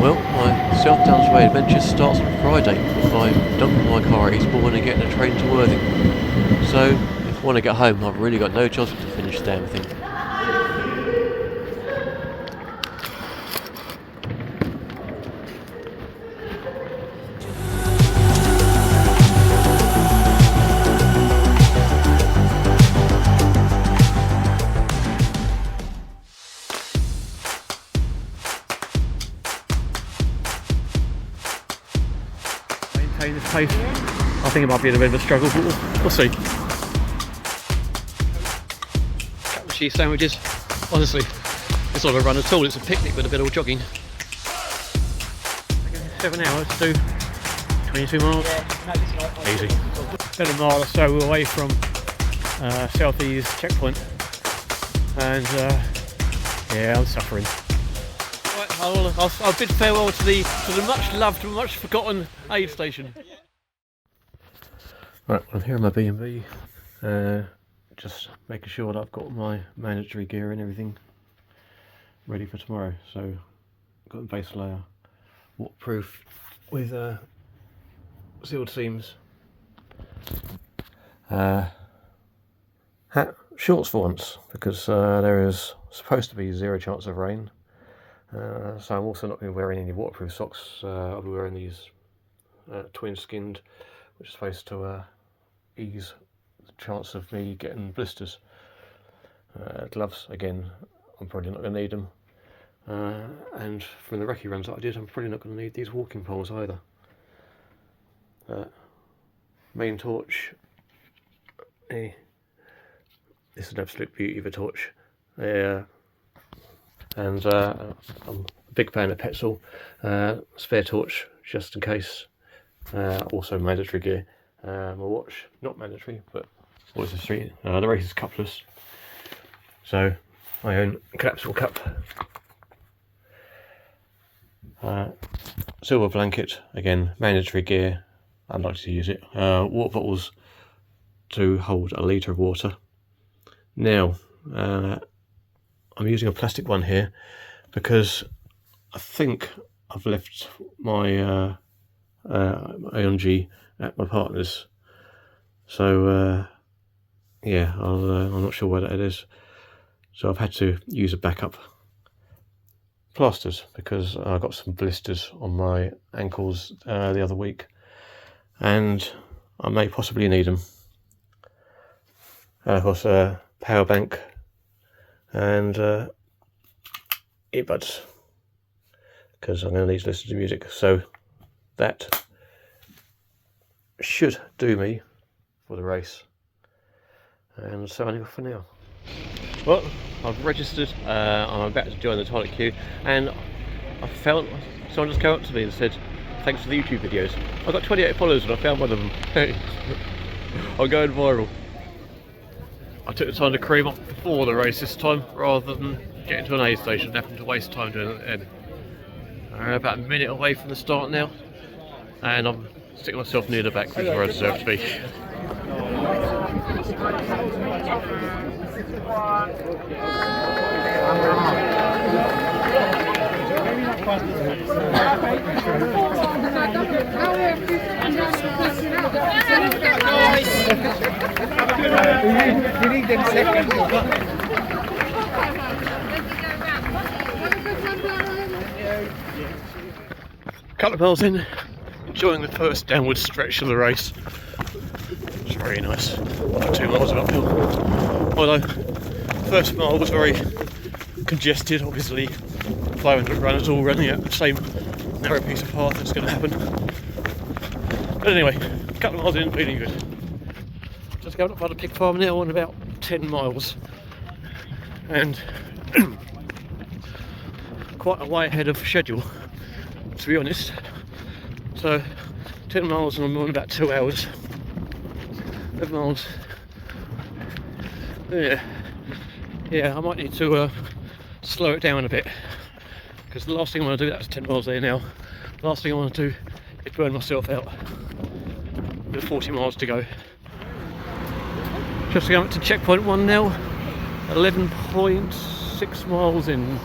Well, my South Downs Way adventure starts on Friday by dumping my car at Eastbourne and getting a train to Worthing. So, if I want to get home, I've really got no choice but to finish the damn thing. Maintain this pace. I think it might be a bit of a struggle, but we'll see. Couple of cheese sandwiches. Honestly, it's not a run at all, it's a picnic with a bit of jogging. 7 hours to do 22 miles. Easy. About a mile or so away from Southeast checkpoint. And yeah, I'm suffering. Right, I'll bid farewell to the much loved, much forgotten aid station. Right, I'm here in my B&B, just making sure that I've got my mandatory gear and everything ready for tomorrow. So, got the base layer, waterproof with sealed seams, hat, shorts for once, because there is supposed to be 0 chance of rain. So I'm also not going to be wearing any waterproof socks. I'll be wearing these twin skinned, which is supposed to ease the chance of me getting blisters. Gloves, again, I'm probably not going to need them. And from the recce runs that I did, I'm probably not going to need these walking poles either. Main torch. This is an absolute beauty of a torch. And I'm a big fan of petrol. Spare torch just in case. Also mandatory gear. My watch, not mandatory, but what is the street? The race is cupless. So my own collapsible cup. Silver blanket, again mandatory gear. I'd like to use it. Water bottles to hold a litre of water. Now, I'm using a plastic one here because I think I've left my AMG at my partner's. So yeah, I'm not sure where that is. So I've had to use a backup plasters because I got some blisters on my ankles the other week, and I may possibly need them. Of course, power bank and earbuds, because I'm going to need to listen to music. So that should do me for the race. And signing off for now. Well, I've registered. I'm about to join the toilet queue, and I found someone just came up to me and said, "Thanks for the YouTube videos." I got 28 followers, and I found one of them. I'm going viral. I took the time to cream up before the race this time, rather than getting to an aid station and having to waste time doing it then. I'm about a minute away from the start now, and I'm sticking myself near the back, which is where I deserve to be. Couple of miles in, enjoying the first downward stretch of the race. It's very nice. 2 miles of uphill. Although, first mile was very congested, obviously. 500 runners all running at the same narrow piece of path, that's going to happen. But anyway, a couple of miles in, feeling good. Just going up by the pig farm now on about 10 miles. And quite a way ahead of schedule, to be honest. So 10 miles and I'm on about 2 hours. 11 miles. Yeah, I might need to slow it down a bit, because the last thing I want to do, that's 10 miles there now, the last thing I want to do is burn myself out with 40 miles to go. Just going up to checkpoint 1 now, 11.6 miles in,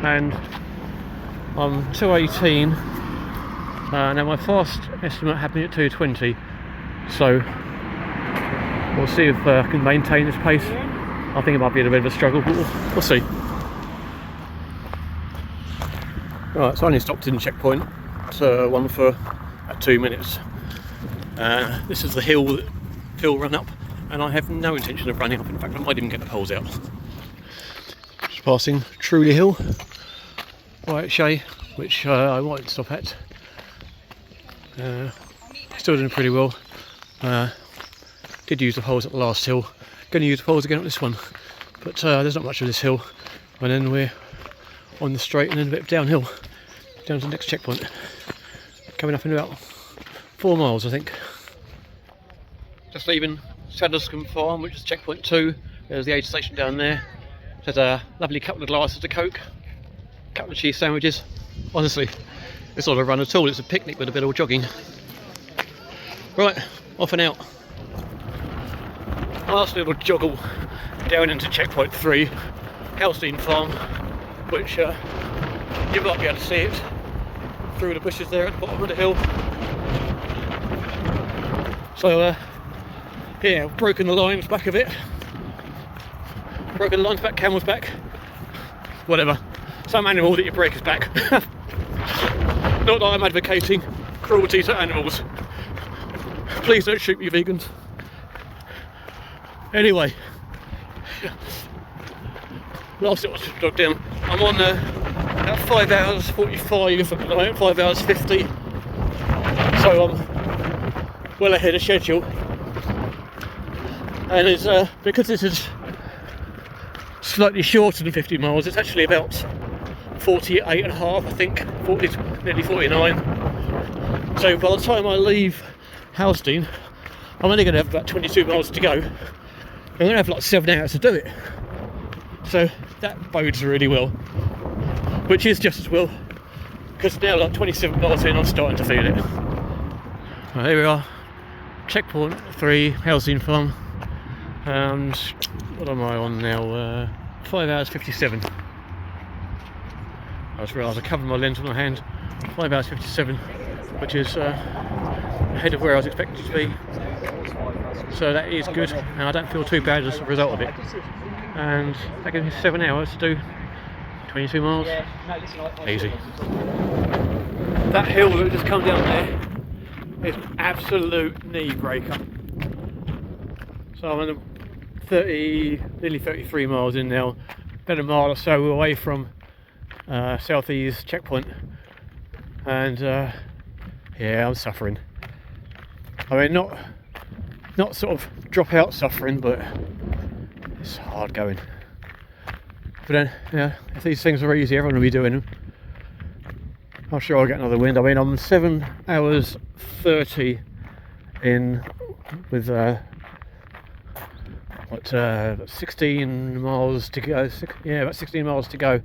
and I'm 218. Now my fast estimate had me at 220, so we'll see if I can maintain this pace. I think it might be a bit of a struggle, but we'll see. Right, so I only stopped in checkpoint one for at 2 minutes. This is the hill that Phil ran up, and I have no intention of running up. In fact, I might even get the poles out. Just passing Truly Hill by at Shay, which I might stop at. Still doing pretty well. Did use the poles at the last hill. Going to use the poles again at this one, but there's not much of this hill. And then we're on the straight and then a bit of downhill down to the next checkpoint. Coming up in about 4 miles, I think. Just leaving Saddlescombe Farm, which is checkpoint 2. There's the aid station down there. There's a lovely couple of glasses of Coke, a couple of cheese sandwiches. Honestly, it's not a run at all, it's a picnic with a bit of jogging. Right, off and out. Last little joggle down into checkpoint 3, Halstein Farm, which you might be able to see it through the bushes there at the bottom of the hill. So yeah, broken the lines back a bit. Broken the lines back, camel's back. Whatever. Some animal that you break his back. Not that I'm advocating cruelty to animals. Please don't shoot me, vegans. Anyway, last little jog down. I'm on about 5 hours 45 at the moment, 5 hours 50. So I'm well ahead of schedule. And it's because this is slightly shorter than 50 miles, it's actually about 48 and a half, I think, 40, nearly 49. So by the time I leave Halstein, I'm only going to have about 22 miles to go. I'm going to have like 7 hours to do it. So that bodes really well, which is just as well, because now like 27 miles in, I'm starting to feel it. Right, here we are, checkpoint 3, Halstein Farm. And what am I on now? 5 hours 57. I just realised I covered my lens with my hand. 5 hours 57, which is ahead of where I was expected to be. So that is good, and I don't feel too bad as a result of it. And that gives me 7 hours to do 22 miles. Easy. That hill that we just come down there is an absolute knee breaker. So I'm on 30, nearly 33 miles in now, about a mile or so away from southeast checkpoint, and yeah, I'm suffering. I mean, not sort of drop out suffering, but it's hard going. But then, yeah, if these things are easy, everyone will be doing them. I'm sure I'll get another wind. I mean, I'm 7 hours 30 in with 16 miles to go. Yeah, about 16 miles to go.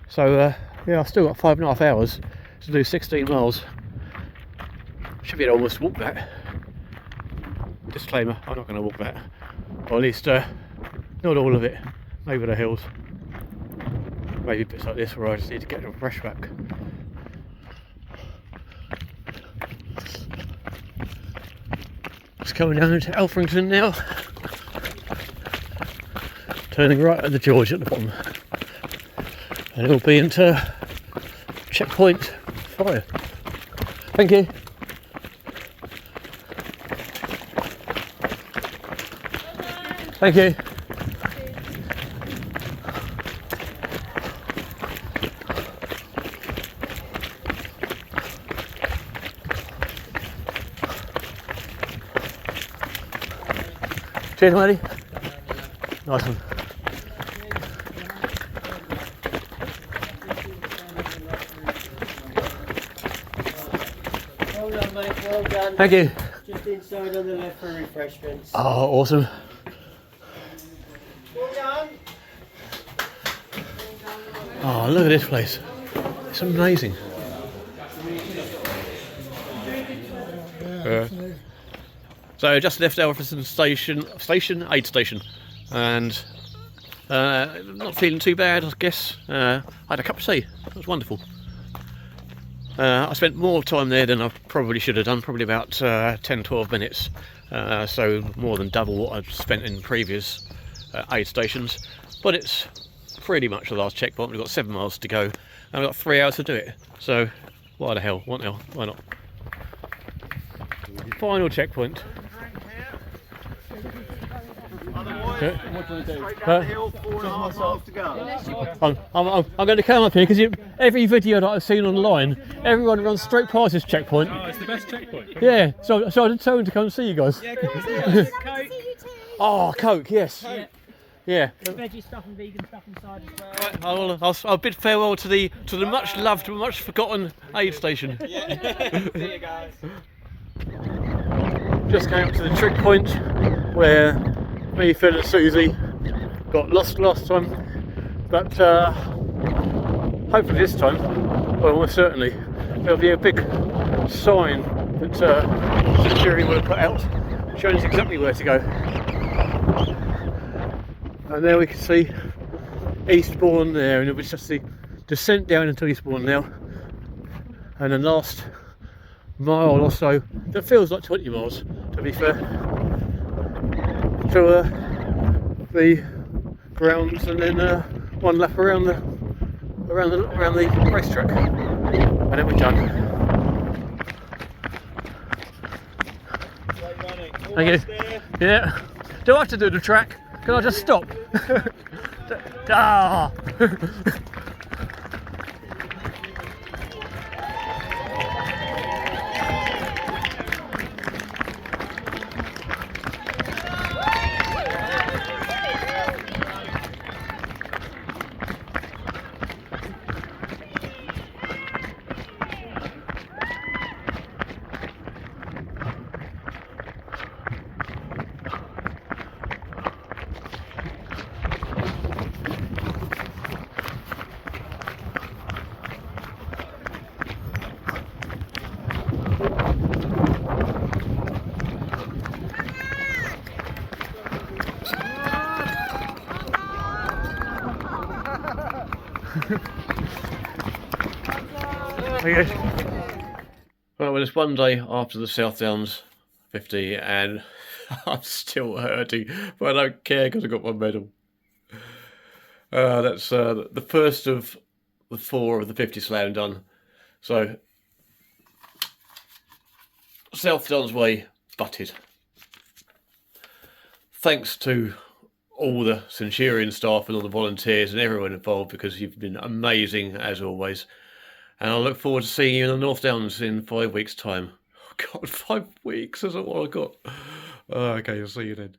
So yeah, I've still got 5.5 hours to do 16 miles. Should be able to almost walk that. Disclaimer, I'm not going to walk that. Or at least not all of it. Maybe the hills. Maybe bits like this where I just need to get a brush back. It's coming down into Alfrington now. Turning right at the George at the bottom. And it'll be into checkpoint 5. Thank you. Thank you. Cheers, matey. Nice one. Well done, mate. Well done. Thank you. Just inside on the left for refreshments. Oh, awesome. Well done. Oh, look at this place. It's amazing. So just left Alfriston station, aid station, and Not feeling too bad, I guess. I had a cup of tea. It was wonderful. I spent more time there than I probably should have done, probably about 10-12 minutes. So more than double what I'd spent in previous aid stations. But it's pretty much the last checkpoint. We've got 7 miles to go, and we've got 3 hours to do it. So why the hell? What the hell? Why not? Final checkpoint. I'm going to come up here because every video that I've seen online, everyone runs straight past this checkpoint. Oh, it's the best checkpoint. Yeah, so I did tell him to come and see you guys. Yeah, come and see us. Oh, Coke, yes. Yeah. Veggie stuff and vegan stuff inside as well. Right, I'll bid farewell to the much loved, much forgotten aid station. Yeah. See you guys. Just came up to the trick point where me, Phil and Susie got lost last time, but hopefully this time, well, almost certainly, there'll be a big sign that Centurion will put out showing us exactly where to go. And there we can see Eastbourne there, and it was just the descent down into Eastbourne now, and the last mile or so, that feels like 20 miles to be fair, to the grounds, and then one lap around the racetrack, and then we're done. Thank you. Yeah. Do I have to do the track? Can I just stop? Ah. Well, it's one day after the South Downs 50 and I'm still hurting, but I don't care because I got my medal. That's the first of the 4 of the 50 slam done. So, South Downs Way butted. Thanks to all the Centurion staff and all the volunteers and everyone involved, because you've been amazing as always. And I look forward to seeing you in the North Downs in 5 weeks' time. Oh God, 5 weeks, that's all I got. Okay, I'll see you then.